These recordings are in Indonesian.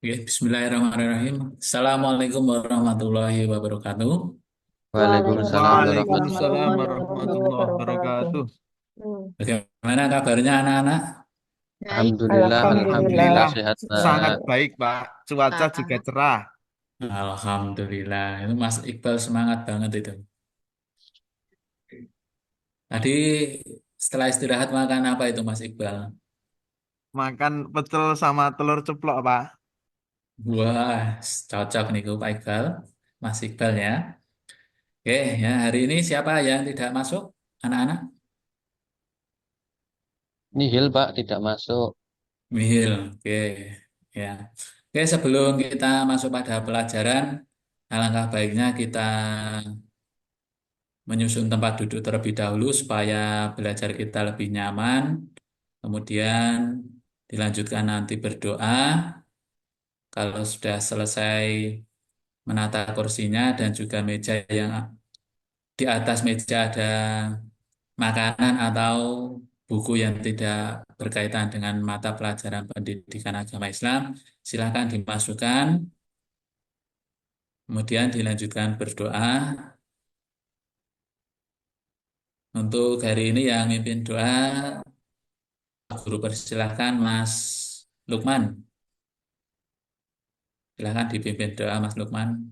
Oke, Bismillahirrahmanirrahim. Assalamualaikum warahmatullahi wabarakatuh. Waalaikumsalam Waalaikumsalam warahmatullahi warahmatullahi wabarakatuh. wabarakatuh. Hmm. Bagaimana kabarnya anak-anak? Baik, Alhamdulillah, alhamdulillah Alhamdulillah, sehat sangat Pak. baik, Pak. Cuaca juga Pak. cerah. Alhamdulillah. Itu Mas Iqbal semangat banget itu. Tadi setelah istirahat makan apa itu Mas Iqbal? Makan pecel sama telur ceplok, Pak. Wah, cocok nih Pak Iqbal. Mas Iqbal ya. Oke, ya hari ini siapa yang tidak masuk? Anak-anak? Nihil Pak, tidak masuk. Mihil. Oke, ya. Oke, sebelum kita masuk pada pelajaran, alangkah baiknya kita menyusun tempat duduk terlebih dahulu supaya belajar kita lebih nyaman. Kemudian dilanjutkan nanti berdoa. Kalau sudah selesai menata kursinya dan juga meja yang di atas meja ada makanan atau buku yang tidak berkaitan dengan mata pelajaran pendidikan agama Islam, silakan dimasukkan. Kemudian dilanjutkan berdoa. Untuk hari ini yang mimpin doa Guru persilahkan Mas Lukman. Silahkan dipimpin doa Mas Lukman.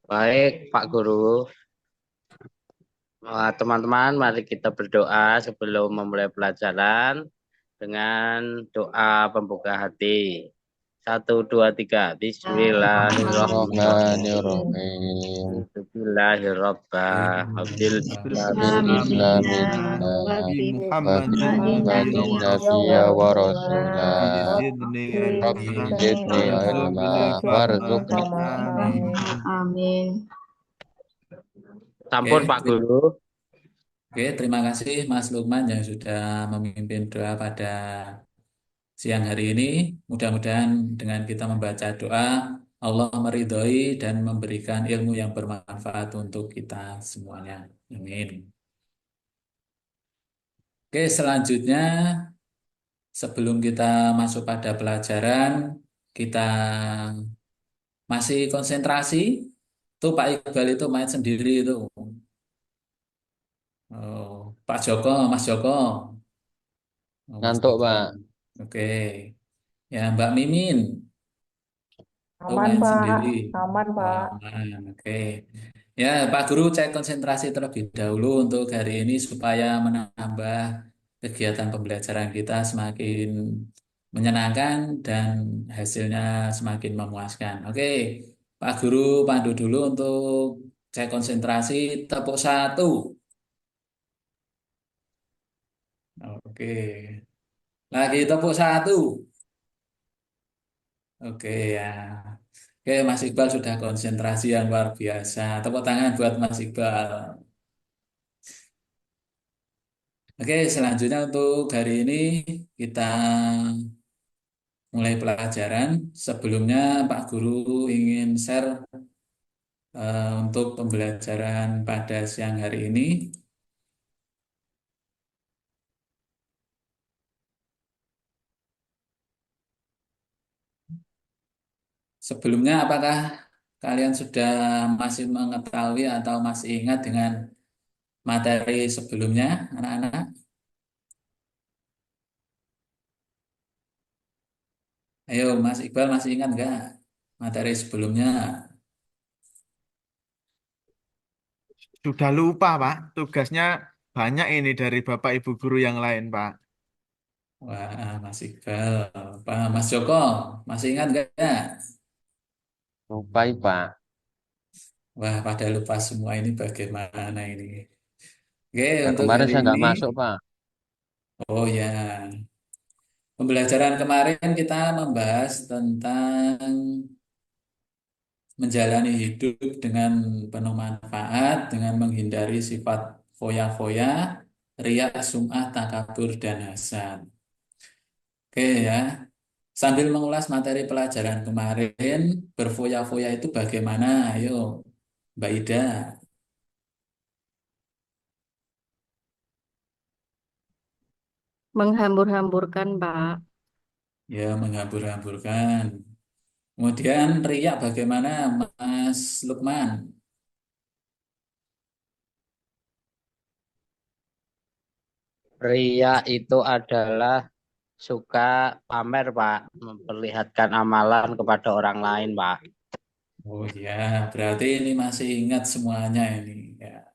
Baik, Pak Guru. Teman-teman, mari kita berdoa sebelum memulai pelajaran dengan doa pembuka hati. Satu, dua, tiga. Bismillahirrahmanirrahim. Bismillahirrahmanirrahim. Bil Islami Bismillahirrahmanirrahim. dinana Bi wa Muhammadin Muhammadin nabiyya wa nabiyya rasulah. wa Rabbi rasulah. zidni Rabbi ilma. zidni ilma Warzuqni fahma. warzuqni. Amin. Amin. Sampun, Oke, Pak Guru. oke, terima kasih Mas Lukman yang sudah memimpin doa pada siang hari ini. Mudah-mudahan dengan kita membaca doa, Allah meridhoi dan memberikan ilmu yang bermanfaat untuk kita semuanya. Amin. Oke, selanjutnya sebelum kita masuk pada pelajaran, kita masih konsentrasi. Tuh Pak Iqbal itu main sendiri itu. Oh, Pak Joko, Mas Joko. Oh, Mas Ngantuk Joko. Pak. Oke. Ya, Mbak Mimin. Oh, Aman, main Pak. sendiri. Aman, Oh, Pak. aman. Oke. Ya, Pak Guru cek konsentrasi terlebih dahulu untuk hari ini supaya menambah kegiatan pembelajaran kita semakin menyenangkan dan hasilnya semakin memuaskan. Oke, Pak Guru pandu dulu untuk cek konsentrasi. Tepuk satu. Oke. Lagi tepuk satu. Oke ya. Oke, Mas Iqbal sudah konsentrasi yang luar biasa. Tepuk tangan buat Mas Iqbal. Oke, selanjutnya untuk hari ini kita mulai pelajaran. Sebelumnya Pak Guru ingin share untuk pembelajaran pada siang hari ini. Sebelumnya apakah kalian sudah masih mengetahui atau masih ingat dengan materi sebelumnya, anak-anak? Ayo, Mas Iqbal masih ingat nggak materi sebelumnya? Sudah lupa, Pak. Tugasnya banyak ini dari Bapak Ibu guru yang lain, Pak. Wah, Mas Iqbal, Pak Mas Joko, masih ingat nggak? Lupa Pak. Wah, pada lupa semua ini bagaimana ini? Oke, Ya, untuk kemarin hari saya ini, nggak masuk Pak. oh ya, pembelajaran kemarin kita membahas tentang menjalani hidup dengan penuh manfaat, dengan menghindari sifat foya-foya, riya, sum'ah, takabur, dan hasad. Oke ya, sambil mengulas materi pelajaran kemarin, berfoya-foya itu bagaimana? Ayo, Mbak Ida. Menghambur-hamburkan, Pak. Ya, menghambur-hamburkan. Kemudian riak bagaimana, Mas Lukman? Ria itu adalah suka pamer, Pak, memperlihatkan amalan kepada orang lain, Pak. Oh ya, berarti ini masih ingat semuanya ini. Ya.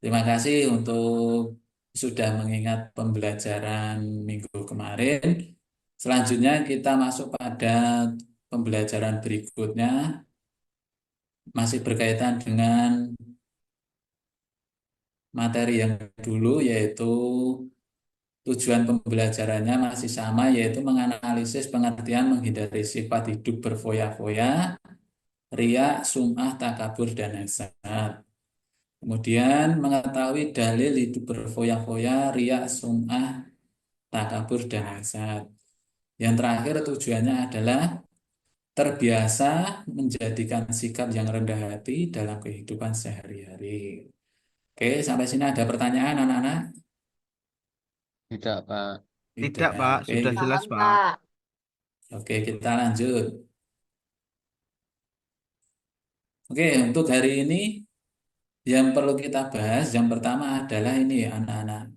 Terima kasih untuk sudah mengingat pembelajaran minggu kemarin. Selanjutnya kita masuk pada pembelajaran berikutnya, masih berkaitan dengan materi yang dulu, yaitu tujuan pembelajarannya masih sama, yaitu menganalisis pengertian menghindari sifat hidup berfoya-foya, riya, sum'ah, takabur, dan hasad. Kemudian mengetahui dalil hidup berfoya-foya, riya, sum'ah, takabur, dan hasad. Yang terakhir tujuannya adalah terbiasa menjadikan sikap yang rendah hati dalam kehidupan sehari-hari. Oke, sampai sini ada pertanyaan anak-anak? Tidak, Pak. Tidak, Tidak. Pak. Oke, Sudah jelas, Paham, Pak. Pak. oke kita lanjut. Oke, untuk hari ini yang perlu kita bahas yang pertama adalah ini anak-anak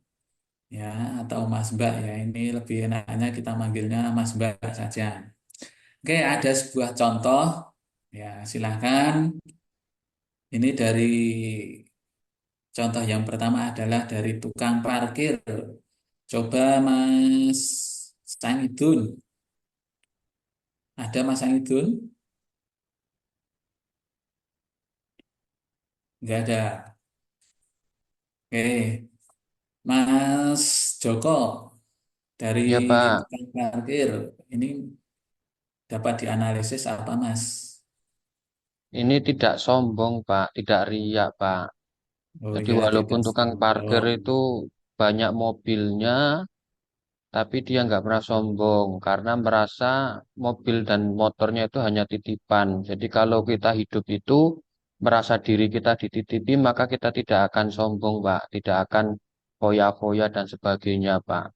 ya atau Mas Mbak ya. Ini lebih enaknya kita manggilnya Mas Mbak saja. Oke, ada sebuah contoh ya, silahkan. Ini dari contoh yang pertama adalah dari tukang parkir. Coba Mas Sangidun. Ada Mas Sangidun? Enggak ada. Oke, Mas Joko dari Ya, Pak. tukang parkir. Ini dapat dianalisis apa, Mas? Ini tidak sombong, Pak. Tidak riak, Pak. Oh Jadi ya, walaupun tidak tukang parkir sombong. itu banyak mobilnya, tapi dia nggak pernah sombong karena merasa mobil dan motornya itu hanya titipan. Jadi kalau kita hidup itu merasa diri kita dititipi, maka kita tidak akan sombong, Pak. Tidak akan foya-foya dan sebagainya, Pak.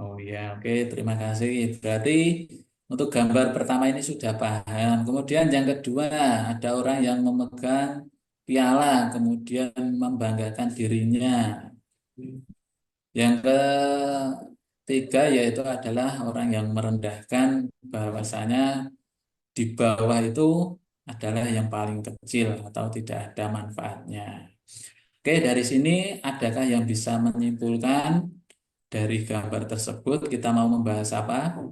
Oh ya, oke, terima kasih. Berarti untuk gambar pertama ini sudah paham. Kemudian yang kedua, ada orang yang memegang piala, kemudian membanggakan dirinya. Yang ketiga yaitu adalah orang yang merendahkan bahwasanya di bawah itu adalah yang paling kecil atau tidak ada manfaatnya. Oke, dari sini adakah yang bisa menyimpulkan dari gambar tersebut kita mau membahas apa?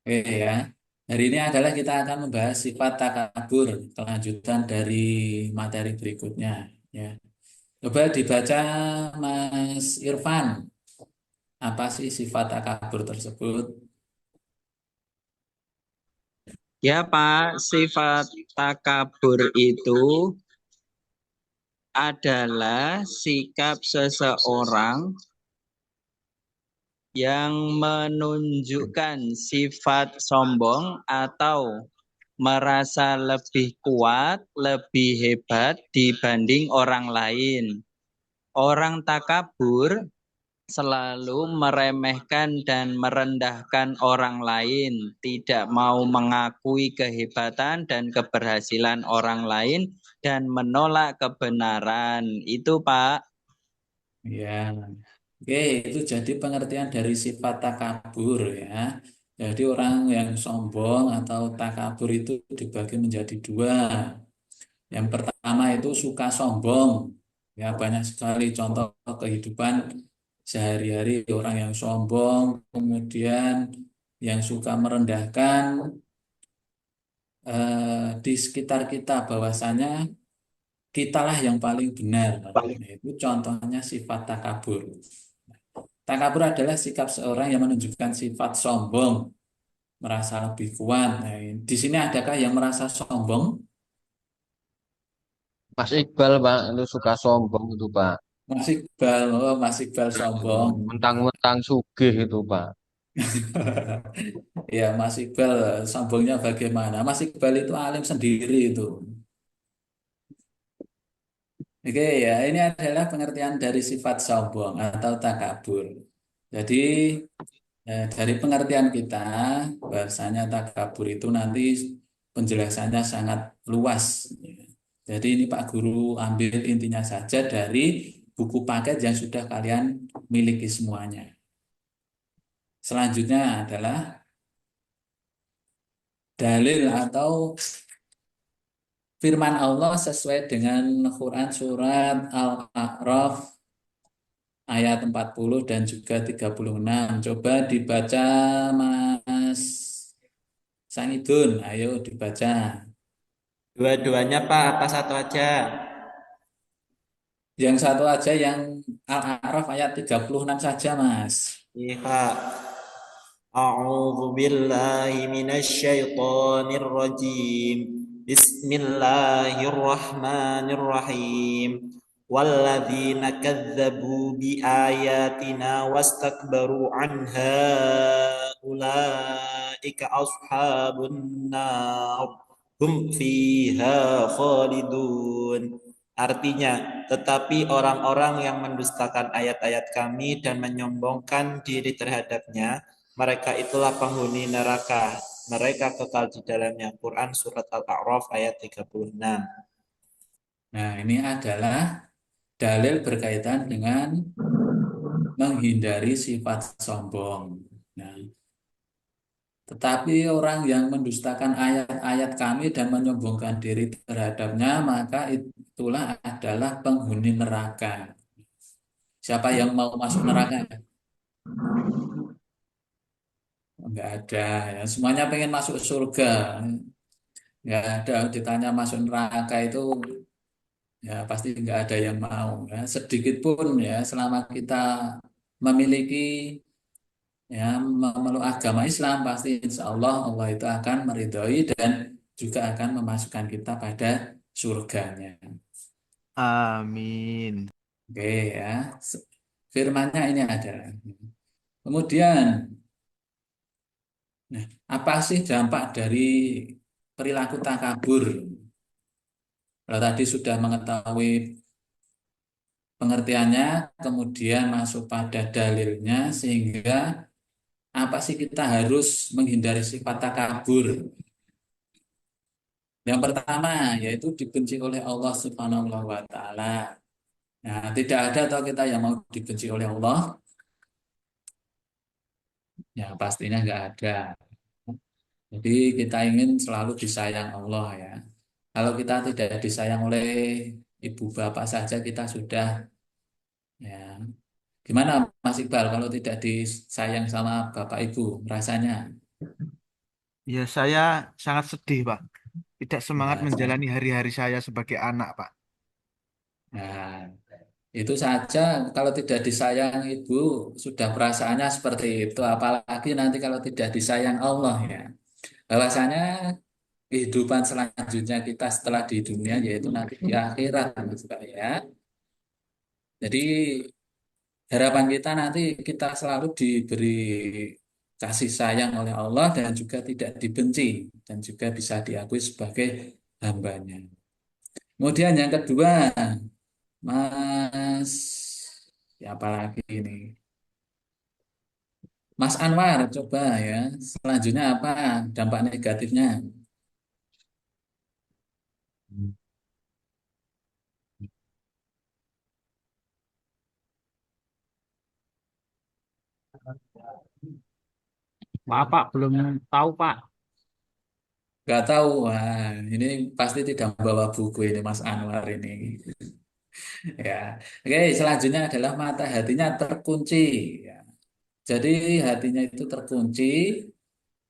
Oke ya. Hari ini adalah kita akan membahas sifat takabur, kelanjutan dari materi berikutnya ya. Coba dibaca Mas Irfan, apa sih sifat takabur tersebut? Ya, Pak, sifat takabur itu adalah sikap seseorang yang menunjukkan sifat sombong atau merasa lebih kuat, lebih hebat dibanding orang lain. Orang takabur selalu meremehkan dan merendahkan orang lain, tidak mau mengakui kehebatan dan keberhasilan orang lain, dan menolak kebenaran. Itu, Pak. Ya, oke, itu jadi pengertian dari sifat takabur ya. Jadi orang yang sombong atau takabur itu dibagi menjadi dua. Yang pertama itu suka sombong. Ya, banyak sekali contoh kehidupan sehari-hari orang yang sombong, kemudian yang suka merendahkan di sekitar kita bahwasanya kitalah yang paling benar. Nah, itu contohnya sifat takabur. Takabur adalah sikap seorang yang menunjukkan sifat sombong, merasa lebih kuat. Nah, di sini adakah yang merasa sombong? Mas Iqbal, Pak, itu suka sombong itu, Pak. Mas Iqbal, oh, Mas Iqbal sombong. Mentang-mentang sugih itu, Pak. Ya, Mas Iqbal sombongnya bagaimana? Mas Iqbal itu alim sendiri itu. Oke ya, ini adalah pengertian dari sifat sombong atau takabur. Jadi dari pengertian kita, bahasanya takabur itu nanti penjelasannya sangat luas. Jadi ini Pak Guru ambil intinya saja dari buku paket yang sudah kalian miliki semuanya. Selanjutnya adalah dalil atau firman Allah sesuai dengan Quran surat Al-A'raf ayat 40 dan juga 36. Coba dibaca Mas Sanidun, ayo dibaca. Dua-duanya Pak, apa satu aja? Yang satu aja yang Al-A'raf ayat 36 saja, Mas. Iya Pak. A'udzu billahi minasyaitonir rajim. Bismillahirrahmanirrahim. Walladzina kadzdzabu biayatina wastakbaru anha ulaika ashabun nar hum fiha khalidun. Artinya, tetapi orang-orang yang mendustakan ayat-ayat kami dan menyombongkan diri terhadapnya, mereka itulah penghuni neraka. Mereka kekal di dalamnya. Quran Surat Al-A'raf ayat 36. Nah, ini adalah dalil berkaitan dengan menghindari sifat sombong. Nah, tetapi orang yang mendustakan ayat-ayat kami dan menyombongkan diri terhadapnya, maka itulah adalah penghuni neraka. Siapa yang mau masuk neraka? Enggak ada. Ya. Semuanya pengen masuk surga. Enggak ada. Ditanya masuk neraka itu, ya pasti enggak ada yang mau. Ya. Sedikit pun ya, selama kita memiliki ya memeluk agama Islam, pasti insya Allah Allah itu akan meridhoi dan juga akan memasukkan kita pada surganya. Amin. Oke ya, firmannya ini ada. Kemudian, nah, apa sih dampak dari perilaku takabur? Kalau tadi sudah mengetahui pengertiannya, kemudian masuk pada dalilnya, sehingga apa sih kita harus menghindari sifat takabur? Yang pertama yaitu dibenci oleh Allah Subhanahu wa taala. Nah, tidak ada atau kita yang mau dibenci oleh Allah? Ya, pastinya nggak ada. Jadi kita ingin selalu disayang Allah ya. Kalau kita tidak disayang oleh ibu bapak saja kita sudah ya. Gimana Mas Iqbal kalau tidak disayang sama bapak ibu rasanya? Ya, saya sangat sedih, Pak. Tidak semangat Ya, menjalani hari-hari saya sebagai anak, Pak. nah, itu saja kalau tidak disayang ibu sudah perasaannya seperti itu. Apalagi nanti kalau tidak disayang Allah ya. Bahwasanya kehidupan selanjutnya kita setelah di dunia yaitu nanti di akhirat Mas Iqbal, ya. Jadi harapan kita nanti kita selalu diberi kasih sayang oleh Allah dan juga tidak dibenci dan juga bisa diakui sebagai hambanya. Kemudian yang kedua, Mas, siapa lagi ini? Mas Anwar, coba ya. Selanjutnya apa dampak negatifnya? Pak, Pak, belum tahu, Pak. Gak tahu. Wah, ini pasti tidak bawa buku ini Mas Anwar ini. Ya, oke. Selanjutnya adalah mata hatinya terkunci. Ya. Jadi hatinya itu terkunci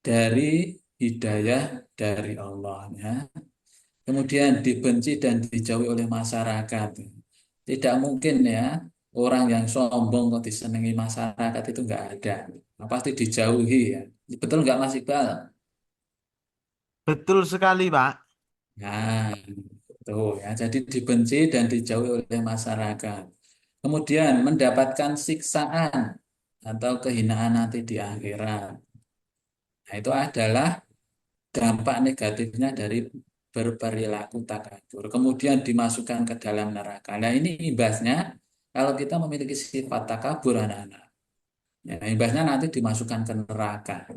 dari hidayah dari Allah. Ya. Kemudian dibenci dan dijauhi oleh masyarakat. Tidak mungkin ya orang yang sombong kok disenangi masyarakat itu nggak ada. Nah, pasti dijauhi ya. Betul nggak Mas Iqbal? Betul sekali, Pak. Nah, tuh ya. Jadi dibenci dan dijauhi oleh masyarakat. Kemudian mendapatkan siksaan atau kehinaan nanti di akhirat. Nah, itu adalah dampak negatifnya dari berperilaku takabur, kemudian dimasukkan ke dalam neraka. Nah, ini imbasnya kalau kita memiliki sifat takabur anak-anak. Ya, imbasnya nanti dimasukkan ke neraka.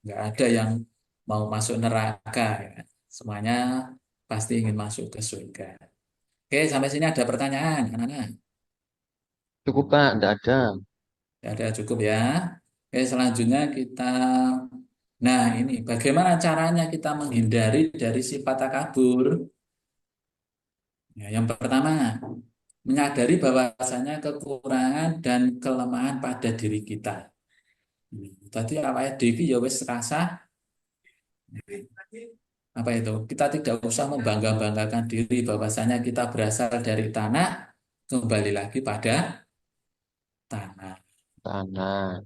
Nggak ada yang mau masuk neraka. Ya. Semuanya pasti ingin masuk ke surga. Oke, sampai sini ada pertanyaan, anak-anak? Cukup Pak, enggak ada. Ya, ada cukup ya. Oke, selanjutnya kita. Nah, ini bagaimana caranya kita menghindari dari sifat takabur? Ya, yang pertama, menyadari bahwasanya kekurangan dan kelemahan pada diri kita. Tadi awalnya Devi ya wis rasa apa itu? Kita tidak usah membangga-banggakan diri bahwasanya kita berasal dari tanah, kembali lagi pada tanah. Tanah.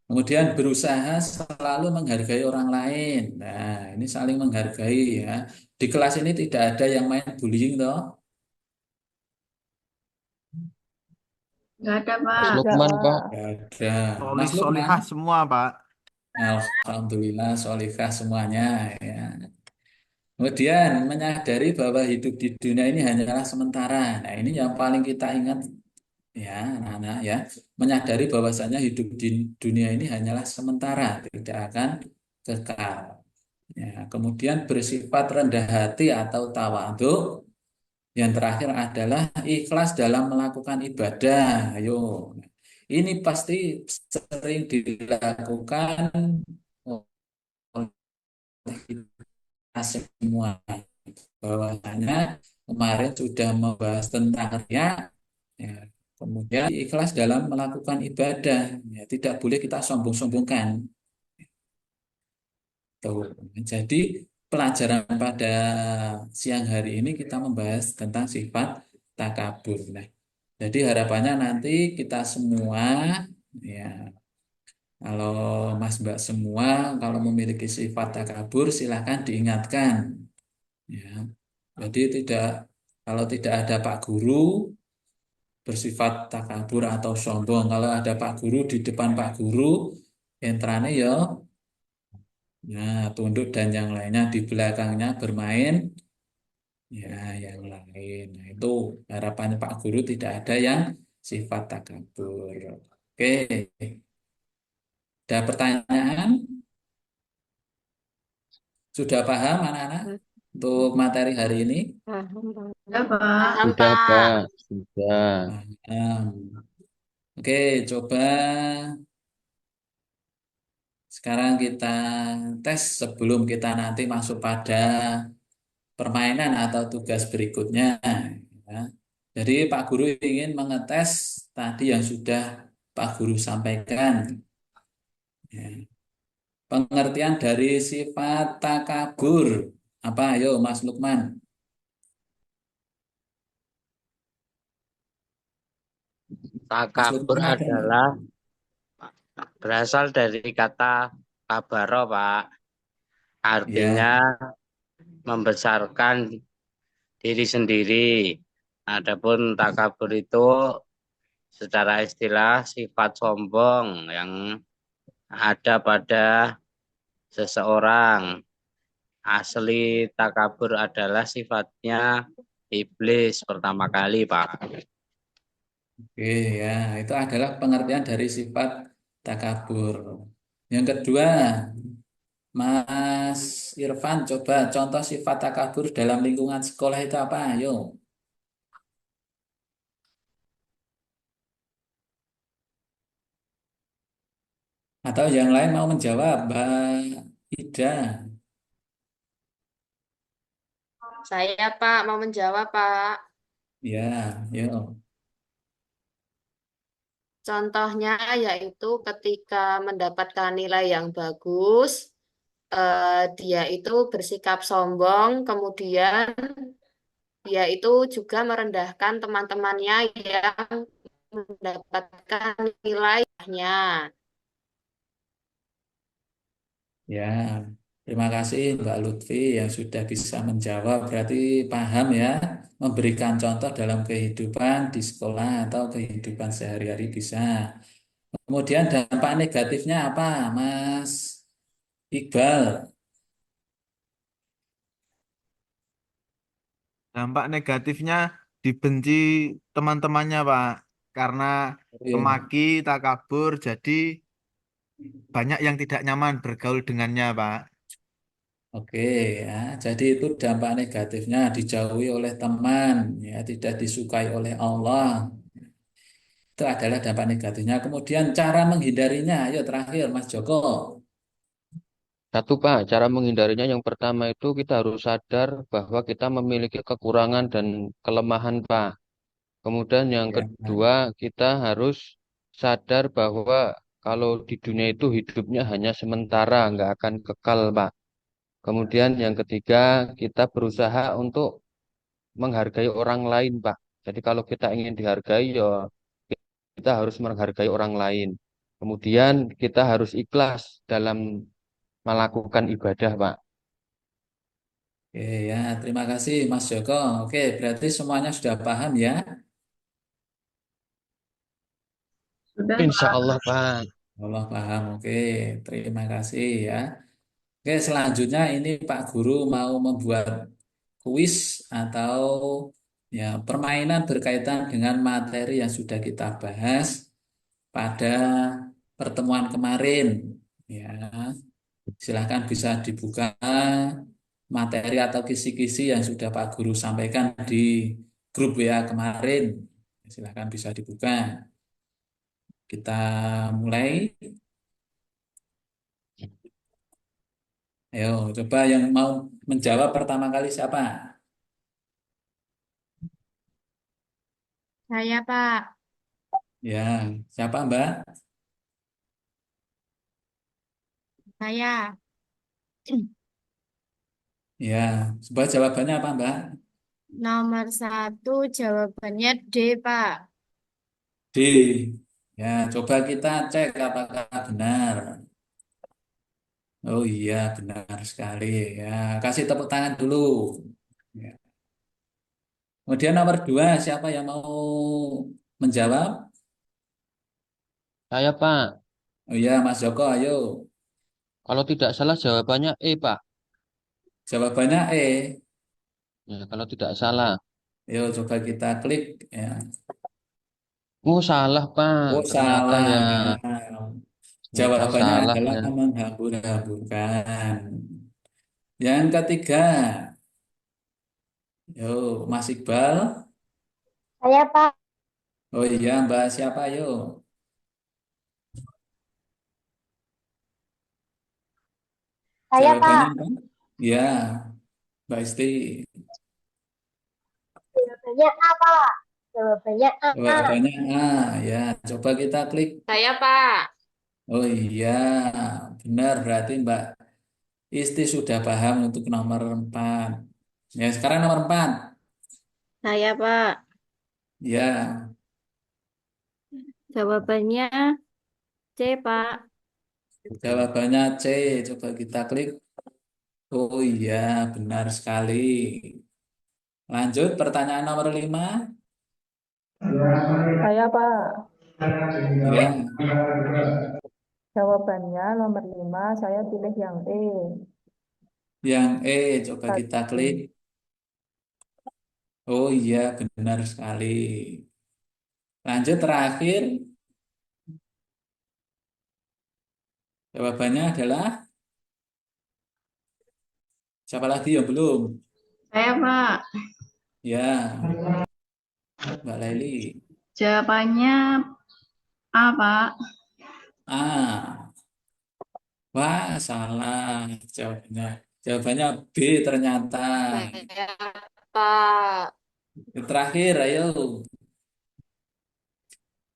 Kemudian berusaha selalu menghargai orang lain. Nah, ini saling menghargai ya. Di kelas ini tidak ada yang main bullying toh. Nggak ada, Mas Pak. Lukman Pak. Tidak ada. Solih Mas Lukman, solihah semua, Pak. alhamdulillah solihah semuanya ya. Kemudian menyadari bahwa hidup di dunia ini hanyalah sementara. Nah, ini yang paling kita ingat ya, anak-anak ya. Menyadari bahwasanya hidup di dunia ini hanyalah sementara, tidak akan kekal. Ya, kemudian bersifat rendah hati atau tawadhu. Yang terakhir adalah ikhlas dalam melakukan ibadah. Ayo, ini pasti sering dilakukan oleh kita semua. Bahwasanya kemarin sudah membahas tentang riya, ya, kemudian ikhlas dalam melakukan ibadah. Ya, tidak boleh kita sombong-sombongkan. Tuh. Jadi pelajaran pada siang hari ini kita membahas tentang sifat takabur. Nah, jadi harapannya nanti kita semua, ya, kalau Mas Mbak semua, kalau memiliki sifat takabur, silahkan diingatkan. Ya, jadi kalau tidak ada Pak Guru bersifat takabur atau sombong, kalau ada Pak Guru di depan Pak Guru, entrane ya, nah tunduk dan yang lainnya di belakangnya bermain. Ya, yang lain. Nah, itu harapan Pak Guru tidak ada yang sifat takabur. Oke, ada pertanyaan? Sudah paham anak-anak untuk materi hari ini? Ada, Pak. Sudah Pak. Sudah. Paham. Oke, coba sekarang kita tes sebelum kita nanti masuk pada permainan atau tugas berikutnya. Ya. Jadi Pak Guru ingin mengetes tadi yang sudah Pak Guru sampaikan. Ya. Pengertian dari sifat takabur. Apa? Ayo Mas Lukman. Mas Takabur Lukman ada nggak? adalah berasal dari kata kabaro, Pak. Artinya Ya, membesarkan diri sendiri. Adapun takabur itu secara istilah sifat sombong yang ada pada seseorang. Asli takabur adalah sifatnya iblis pertama kali, Pak. oke ya. Itu adalah pengertian dari sifat takabur. Yang kedua, Mas Irfan, coba contoh sifat takabur dalam lingkungan sekolah itu apa? Ayo. Atau yang lain mau menjawab, Mbak Ida. Saya Pak mau menjawab Pak. Ya, yuk. Contohnya yaitu ketika mendapatkan nilai yang bagus, dia itu bersikap sombong, kemudian dia itu juga merendahkan teman-temannya yang mendapatkan nilainya. Ya, terima kasih Mbak Lutfi yang sudah bisa menjawab. Berarti paham ya, memberikan contoh dalam kehidupan di sekolah atau kehidupan sehari-hari bisa. Kemudian dampak negatifnya apa, Mas Iqbal? Dampak negatifnya dibenci teman-temannya, Pak. Karena Iya. pemaki, takabur, jadi banyak yang tidak nyaman bergaul dengannya, Pak. Oke, ya. Jadi itu dampak negatifnya dijauhi oleh teman, ya, tidak disukai oleh Allah. Itu adalah dampak negatifnya. Kemudian cara menghindarinya, ayo terakhir Mas Joko. Satu, Pak, cara menghindarinya yang pertama itu kita harus sadar bahwa kita memiliki kekurangan dan kelemahan, Pak. Kemudian yang Ya, kedua, kita harus sadar bahwa kalau di dunia itu hidupnya hanya sementara, nggak akan kekal, Pak. Kemudian yang ketiga, kita berusaha untuk menghargai orang lain, Pak. Jadi kalau kita ingin dihargai, ya kita harus menghargai orang lain. Kemudian kita harus ikhlas dalam melakukan ibadah, Pak. oke ya, terima kasih Mas Joko. Oke, berarti semuanya sudah paham ya. Sudah, Insya Pak. Allah, Pak. Allah paham. Oke, terima kasih ya. Oke, selanjutnya ini Pak Guru mau membuat kuis atau ya permainan berkaitan dengan materi yang sudah kita bahas pada pertemuan kemarin. Ya, silahkan bisa dibuka materi atau kisi-kisi yang sudah Pak Guru sampaikan di grup WA kemarin. Silahkan bisa dibuka. Kita mulai. Ayo, coba yang mau menjawab pertama kali siapa? Saya, Pak. Ya, siapa Mbak? Saya. Ya, coba jawabannya apa Mbak? Nomor satu jawabannya D, Pak. D. Ya, coba kita cek apakah benar. Oh iya, benar sekali. Ya, kasih tepuk tangan dulu. Ya. Kemudian nomor dua, siapa yang mau menjawab? Saya, Pak. Oh iya, Mas Joko, ayo. Kalau tidak salah jawabannya E, Pak. Jawabannya E. Ya, kalau tidak salah. Ayo coba kita klik. Ya. Oh, salah, Pak. Oh Ternyata salah. ya. Ternyata Jawabannya salah adalah ya. menghambur-hamburkan. Yang ketiga, yo Mas Iqbal. Saya, Pak. Oh iya, Mbak siapa yo? Saya, Jawabannya Pak. apa? Ya, Mbak Isti. Jawabannya A, Pak. Jawabannya A. Jawabannya A. Ya, coba kita klik. Saya, Pak. Oh iya, benar berarti Mbak Isti sudah paham untuk nomor 4. Ya, sekarang nomor 4. Saya, Pak. Ya, Jawabannya C, Pak. jawabannya C. Coba kita klik. Oh iya, benar sekali. Lanjut, pertanyaan nomor 5. Saya Pak, Ya, jawabannya nomor 5, saya pilih yang E. yang E. Coba kita klik. Tadi. Oh iya, benar sekali. Lanjut, terakhir. Jawabannya adalah siapa lagi yang belum? Saya, Pak. Ya, Mbak Laili. Jawabannya A, Pak. A. Wah, salah jawabannya. Jawabannya B ternyata. Saya, Pak. Terakhir, ayo.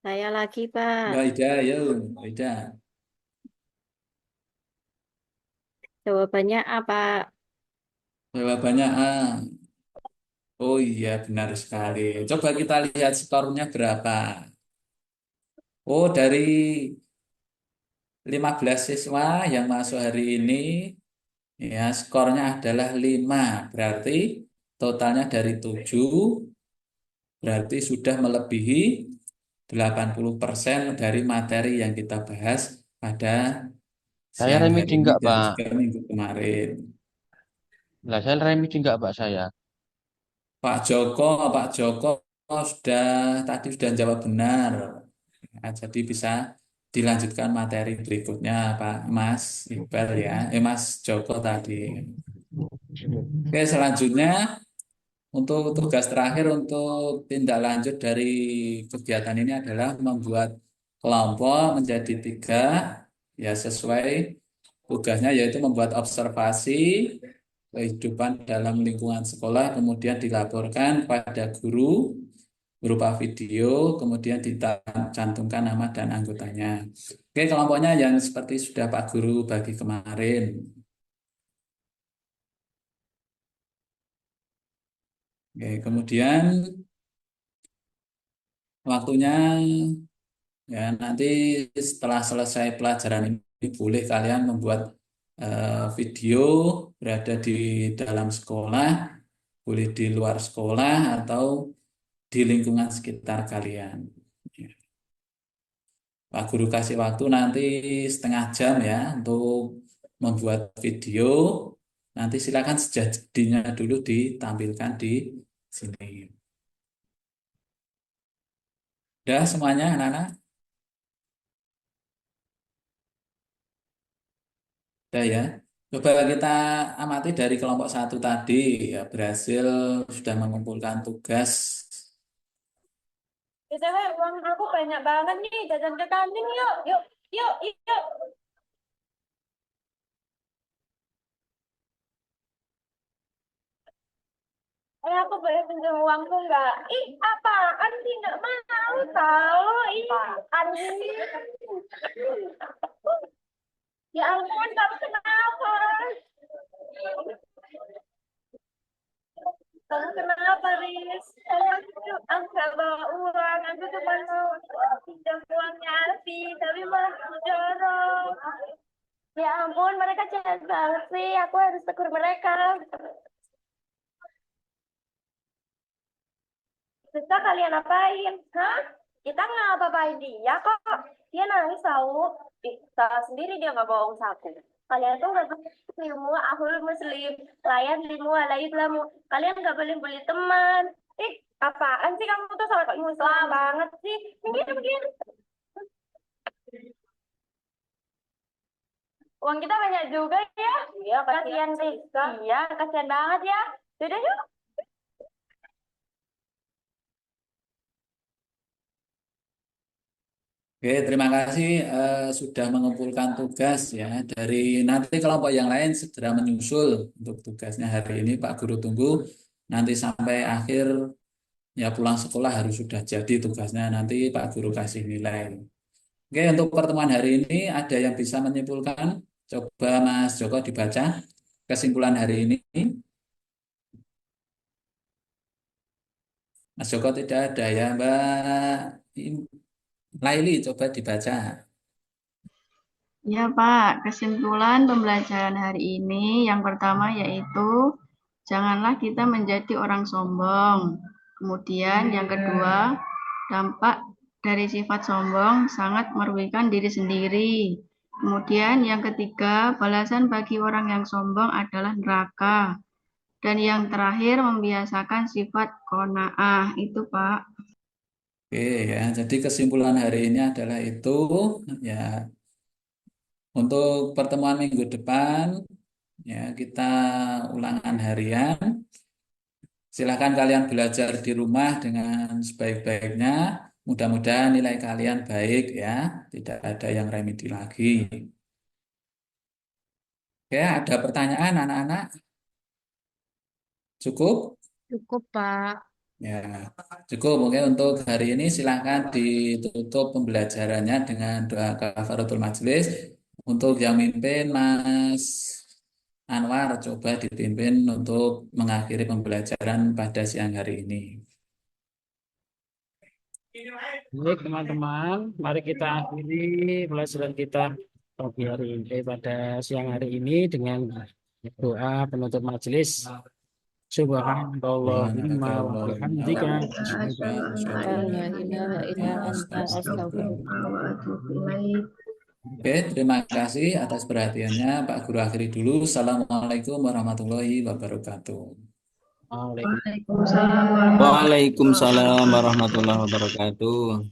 Saya lagi, Pak. Mbak Ida, ayo. Mbak Ida. Jawabannya A, Pak. Jawabannya A. Oh iya, benar sekali. Coba kita lihat skornya berapa. Oh, dari 15 siswa yang masuk hari ini, ya skornya adalah 5. Berarti totalnya dari 7, berarti sudah melebihi 80% dari materi yang kita bahas pada Saya siang hari remedi ini enggak, dan Pak? juga minggu kemarin. Lah, saya remedi enggak, Pak, saya? Pak Joko sudah tadi sudah jawab benar. Nah, jadi bisa dilanjutkan materi berikutnya, Pak Mas Iqbal ya. Mas Joko tadi. Oke, selanjutnya untuk tugas terakhir untuk tindak lanjut dari kegiatan ini adalah membuat kelompok menjadi 3 ya sesuai tugasnya yaitu membuat observasi kehidupan dalam lingkungan sekolah kemudian dilaporkan kepada guru berupa video kemudian dicantumkan nama dan anggotanya. Oke, kelompoknya yang seperti sudah Pak Guru bagi kemarin. Oke, kemudian waktunya ya nanti setelah selesai pelajaran ini boleh kalian membuat video berada di dalam sekolah, boleh di luar sekolah atau di lingkungan sekitar kalian. Ya. Pak Guru kasih waktu nanti 1/2 jam ya untuk membuat video. Nanti silakan sejadinya dulu ditampilkan di sini. Udah semuanya anak-anak? Udah ya. Coba kita amati dari kelompok 1 tadi ya berhasil sudah mengumpulkan tugas. BTW, uang aku banyak banget nih, jajan ke kantin yuk, yuk, yuk, yuk. Aku boleh pinjam uangku nggak? Ih, apaan sih? Nggak mau tahu. Ih, Andi. Ya ampun, kamu kenapa? Kamu kenapa, Riz? Aku nggak bawa uang. Aku cuma mau pinjam uangnya Alfi, tapi malah didorong. Ya ampun, mereka jahat banget sih. Aku harus tegur mereka. Bisa kalian apain? Hah? Kita nggak apa-apain dia kok. Dia nangis tahu. Salah sendiri dia nggak bohong saku. Kalian tuh nggak boleh ilmu ahul muslim. Layan limu ala islamu. Kalian nggak boleh bully teman. Apaan sih kamu tuh soal Islam banget sih? Begini. Uang kita banyak juga ya. Iya, kasihan sih. Iya, kasihan banget ya. Yaudah yuk. Oke, terima kasih sudah mengumpulkan tugas ya. Dari nanti kelompok yang lain segera menyusul untuk tugasnya hari ini. Pak Guru tunggu nanti sampai akhir ya pulang sekolah harus sudah jadi tugasnya. Nanti Pak Guru kasih nilai. Oke, untuk pertemuan hari ini ada yang bisa menyimpulkan? Coba Mas Joko dibaca kesimpulan hari ini. Mas Joko tidak ada ya, Mbak Laili coba dibaca. Ya, Pak. Kesimpulan pembelajaran hari ini yang pertama yaitu janganlah kita menjadi orang sombong. Kemudian yang kedua, dampak dari sifat sombong sangat merugikan diri sendiri. Kemudian yang ketiga, balasan bagi orang yang sombong adalah neraka. Dan yang terakhir, membiasakan sifat qanaah. Itu, Pak. Oke ya, jadi kesimpulan hari ini adalah itu ya. Untuk pertemuan minggu depan ya kita ulangan harian. Silakan kalian belajar di rumah dengan sebaik-baiknya. Mudah-mudahan nilai kalian baik ya, tidak ada yang remedi lagi. Oke, ada pertanyaan anak-anak? Cukup? Cukup, Pak. Ya, cukup. Mungkin untuk hari ini silahkan ditutup pembelajarannya dengan doa kafaratul majelis. Untuk yang mimpin Mas Anwar, coba dipimpin untuk mengakhiri pembelajaran pada siang hari ini. Baik teman-teman, mari kita akhiri pelajaran kita pagi hari ini pada siang hari ini dengan doa penutup majelis. Subhanallahumma wa bihamdika asyhadu an la ilaha illa anta astaghfiruka wa atubu ilaik. Oke, terima kasih atas perhatiannya. Pak Guru akhiri dulu. Assalamualaikum warahmatullahi wabarakatuh. Waalaikumsalam. Waalaikumsalam warahmatullahi Waalaikumsalam warahmatullahi wabarakatuh.